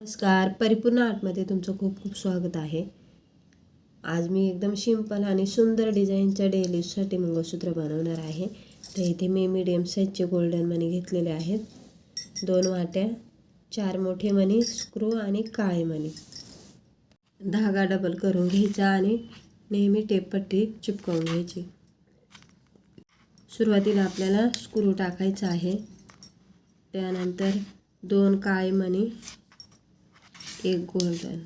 नमस्कार, परिपूर्ण आर्टमध्ये तुमचं खूप खूप स्वागत आहे. आज मी एकदम सिंपल आणि सुंदर डिझाईनच्या डेली यूजसाठी मंगळसूत्र बनवणार आहे. तर इथे मी मीडियम साईजचे गोल्डन मणी घेतलेले आहेत. 2 वाट्या, 4 मोठे मणी, स्क्रू आणि काळे मणी. धागा डबल करून घ्यायचा आणि नेहमी टेपपट्टी चिपकवून घ्यायची. सुरुवातीला आपल्याला स्क्रू टाकायचा आहे. त्यानंतर 2 काळे मणी, 1 गोल्डन,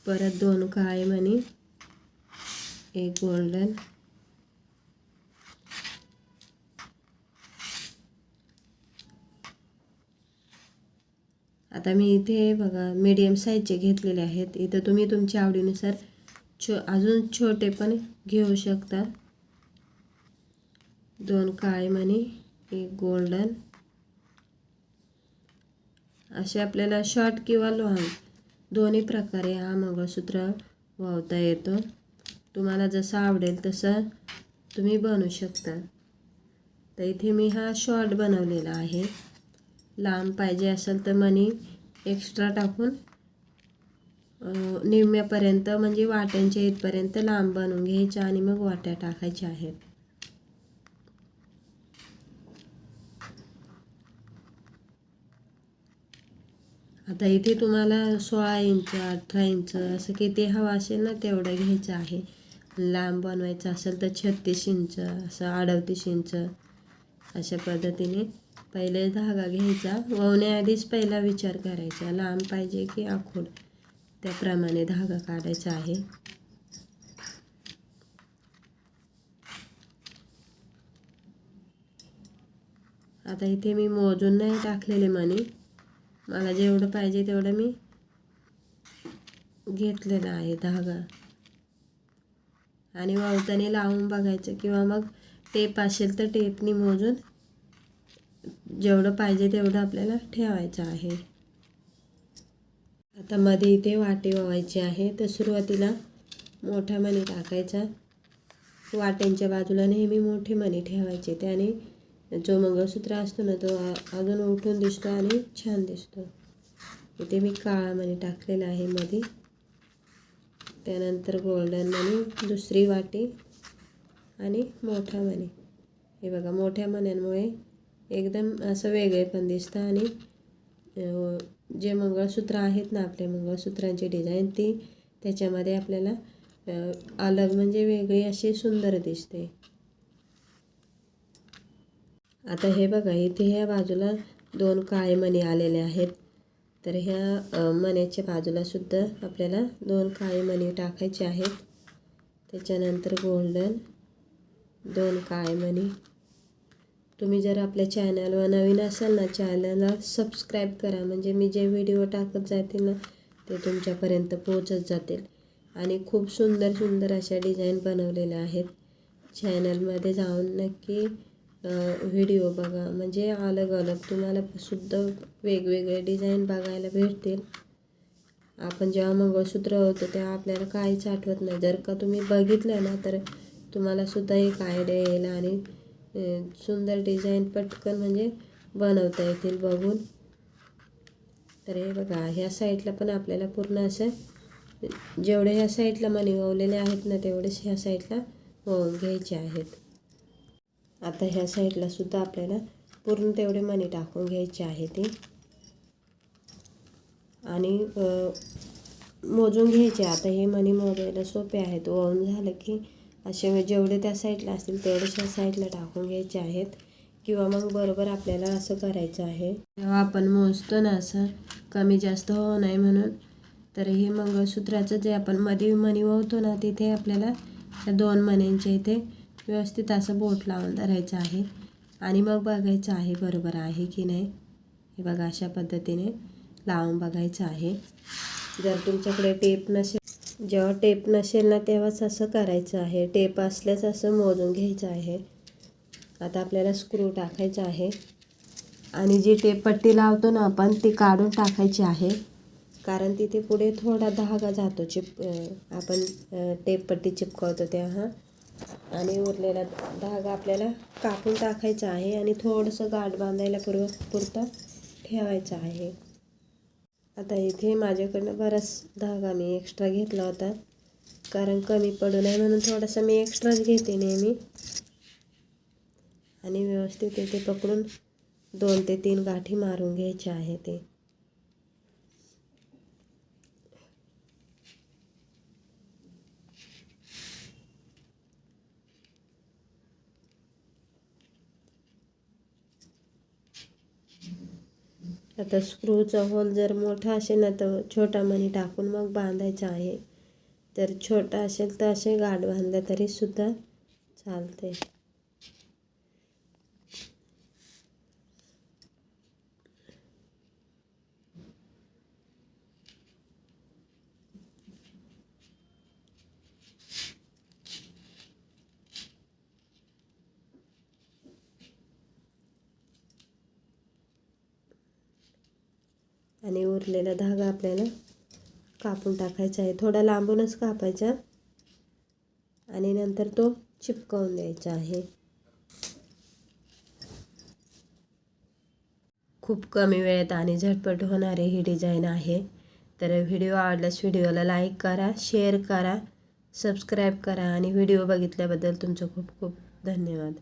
परत 2 काळे मणी, 1 गोल्डन, आता मी इथे बघा मीडियम साईजचे घेतलेले आहेत. इथं तुम्ही तुमच्या आवडीनुसार अजून छोटे पण घेऊ शकता. 2 काळे मणी, 1 गोल्डन. असे आपल्याला शॉर्ट किंवा लॉंग दोन्ही प्रकारे हा मंगळसूत्र वावता येतो. तुम्हाला जसं आवडेल तसं तुम्ही बनवू शकता. तर इथे मी हा शॉर्ट बनवलेला आहे. लांब पाहिजे असेल तर मणी एक्स्ट्रा टाकून निम्म्यापर्यंत म्हणजे वाट्यांच्या इथपर्यंत लांब बनवून घ्यायच्या आणि मग वाट्या टाकायच्या आहेत. आता इथे तुम्हाला 16 इंच 18 इंच असं किती हवं असेल ना तेवढं घ्यायचं आहे. लांब बनवायचं असेल तर 36 इंच असं 38 इंच अशा पद्धतीने पहिले धागा घ्यायचा. वळण्याआधीच पहिला विचार करायचा लांब पाहिजे की आखूड, त्याप्रमाणे धागा काढायचा आहे. आता इथे मी मोजून नाही टाकलेले मणी, मला जेवढं पाहिजे तेवढं मी घेतलेला आहे धागा. आणि वावताने लावून बघायचं किंवा मग टेप असेल तर टेपनी मोजून जेवढं पाहिजे तेवढं आपल्याला ठेवायचं आहे. आता मध्ये इथे वाटे वावायचे आहे. तर सुरुवातीला मोठा मणी टाकायचा. वाट्यांच्या बाजूला नेहमी मोठे मणी ठेवायचे. त्याने जो मंगळसूत्र असतो ना तो अजून उठून दिसतो आणि छान दिसतो. इथे मी काळा मणी टाकलेला आहे मध्ये. त्यानंतर गोल्डन मणी, दुसरी वाटी आणि मोठा मणी. हे बघा मोठ्या मण्यांमुळे एकदम असं वेगळे पण दिसतं आणि जे मंगळसूत्र आहेत ना आपल्या मंगळसूत्रांची डिझाईन ती त्याच्यामध्ये आपल्याला अलग म्हणजे वेगळी अशी सुंदर दिसते. आता हे बघा इथे ह्या बाजूला 2 काळे मणी आलेले आहेत. तर ह्या मण्याच्या बाजूला सुद्धा आपल्याला 2 काळे मणी टाकायचे आहेत. त्याच्यानंतर गोल्डन, 2 काळे मणी. तुम्ही जर आपल्या चॅनलवर नवीन असाल ना चॅनलला सबस्क्राईब करा, म्हणजे मी जे व्हिडिओ टाकत जातील ना ते तुमच्यापर्यंत पोहोचत जातील. आणि खूप सुंदर सुंदर अशा डिझाईन बनवलेल्या आहेत. चॅनलमध्ये जाऊन नक्की व्हिडिओ बघा, म्हणजे अलग अलग तुम्हाला सुद्धा वेगवेगळे डिझाईन बघायला भेटतील. आपण जेव्हा मंगळसूत्र होतं तेव्हा आपल्याला काहीच आठवत नाही. जर का तुम्ही बघितलं ना तर तुम्हाला सुद्धा एक आयडिया येईल आणि सुंदर डिझाईन पटकन म्हणजे बनवता येतील बघून. तर हे बघा ह्या साईडला पण आपल्याला पूर्ण असं जेवढे ह्या साईडला मणी वळलेले आहेत ना तेवढेच ह्या साईडला वळून घ्यायचे आहेत. आता ह्या साईडला सुद्धा आपल्याला पूर्ण तेवढे मणी टाकून घ्यायचे आहेत आणि मोजून घ्यायचे. आता हे मणी मोजायला सोपे आहेत. वळून झालं की असे जेवढे त्या साईडला असतील तेवढेच ह्या साईडला टाकून घ्यायचे आहेत. किंवा मग बरोबर आपल्याला असं करायचं आहे. जेव्हा आपण मोजतो ना असं कमी जास्त होऊ नये म्हणून, तर हे मंगळसूत्राचं जे आपण मध्ये मणी वळतो ना तिथे आपल्याला त्या 2 मण्यांच्या इथे व्यवस्थित असं बोट लावून धरायचं आहे आणि मग बघायचं आहे बरोबर आहे की नाही. हे बघा अशा पद्धतीने लावून बघायचं आहे. जर तुमच्याकडे टेप नसेल, जेव्हा टेप नसेल ना तेव्हाच असं करायचं आहे. टेप असल्याच असं मोजून घ्यायचं आहे. आता आपल्याला स्क्रू टाकायचा आहे आणि जी टेप पट्टी लावतो ना आपण ती काढून टाकायची आहे, कारण तिथे पुढे थोडा धागा जातो आपण टेप पट्टी चिपकवतो तेव्हा. आणि उरलेला धागा आपल्याला कापून टाकायचा आहे आणि थोडंसं गाठ बांधायला पुरता ठेवायचं आहे. आता इथे माझ्याकडनं बराच धागा मी एक्स्ट्रा घेतला होता, कारण कमी पडू नये म्हणून थोडासा मी एक्स्ट्राच घेते नेहमी. आणि व्यवस्थित इथे पकडून 2 ते 3 गाठी मारून घ्यायच्या आहे ते. आता स्क्रूचा होल जर मोठा असेल ना तर छोटा मणी टाकून मग बांधायचा आहे. तर छोटा असेल तर असे गाठ बांधले तरी सुद्धा चालते. आणि उरलेला धागा आपल्याला कापून टाकायचा आहे. थोडा लांबूनच कापायचा आणि नंतर तो चिपकवून द्यायचा आहे. खूप कमी वेळेत आणि झटपट होणारी ही डिझाईन आहे. तर व्हिडिओ आवडल्यास व्हिडिओला लाईक करा, शेअर करा, सबस्क्राईब करा आणि व्हिडिओ बघितल्याबद्दल तुमचं खूप खूप धन्यवाद.